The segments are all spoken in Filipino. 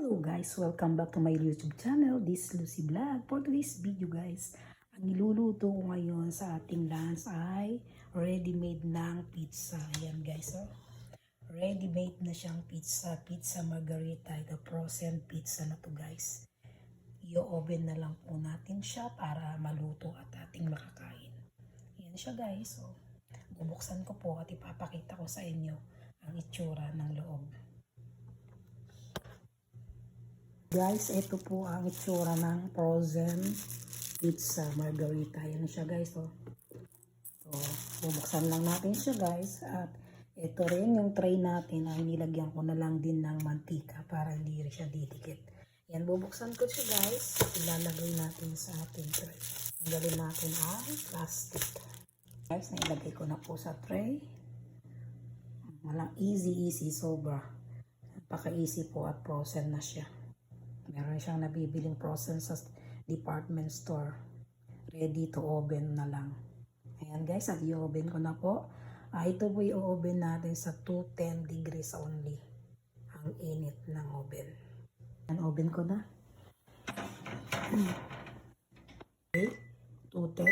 Hello guys! Welcome back to my YouTube channel. This is Lucy Vlog. For today's video guys, ang iluluto ko ngayon sa ating lunch ay ready-made ng pizza. Ayan guys, oh. Ready-made na siyang pizza. Pizza margherita. Ito frozen pizza na to guys. I-oven na lang po natin siya para maluto at ating makakain. Ayan siya guys, oh. Bubuksan ko po at ipapakita ko sa inyo ang itsura ng loob. Guys, ito po ang itsura ng frozen pizza margherita. Yan siya guys, oh. So, bubuksan lang natin siya guys. At ito rin yung tray natin ay nilagyan ko na lang din ng mantika para hindi rin siya didikit. Yan, bubuksan ko siya guys. Ilalagay natin sa ating tray. Tanggalin natin ang plastic. Guys, nailagay ko na po sa tray. Walang easy sobra. Napaka-easy po at frozen na siya. Meron siyang nabibiling frozen sa department store. Ready to oven na lang. Ayan guys, at i-oven ko na po. Ito po i-oven natin sa 210 degrees only. Ang init ng oven. Ayan, oven ko na. Okay, 210.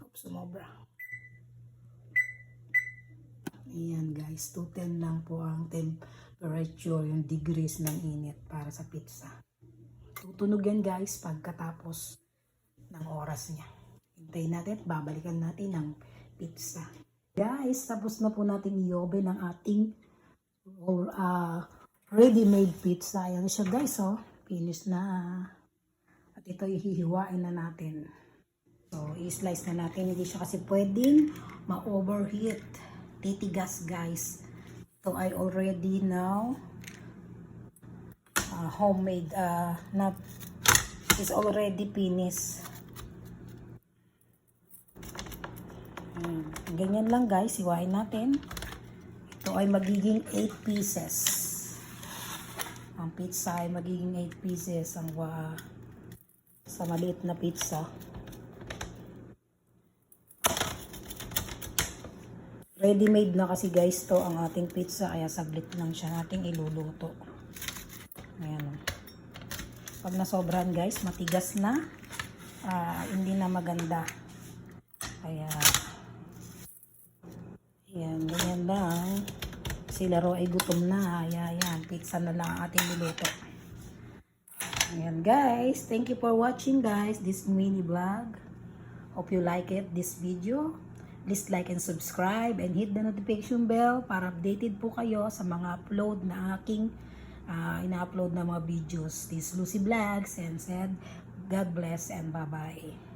Oops, sumobra. Ayan guys, 210 lang po ang temperature, yung degrees ng init para sa pizza. Tutunog yan guys pagkatapos ng oras niya. Hintayin natin, babalikan natin ang pizza. Guys, tapos na po natin i-oven ang ating ready-made pizza. Ayan siya guys, oh. Finish na. At ito ihihiwain na natin. So, i-slice na natin. Hindi siya kasi pwedeng ma-overheat. Titigas guys. Ito ay already now homemade, not is already finished. Ganyan lang guys, iwain natin. Ito ay magiging 8 pieces. Ang pizza ay magiging 8 pieces ang sa maliit na pizza. Ready-made na kasi guys to ang ating pizza, kaya saglit lang siya nating iluluto. Ayan. Pag nasobrahan guys, matigas na, hindi na maganda. Kaya, ayan, ganyan lang. Si Laro ay gutom na, ayan, pizza na lang ang ating niluto. Ayan guys, thank you for watching guys, this mini vlog. Hope you like it, this video. Please like and subscribe and hit the notification bell para updated po kayo sa mga upload na aking ina-upload na mga videos. This is Lucy Vlogs and said God bless and bye-bye.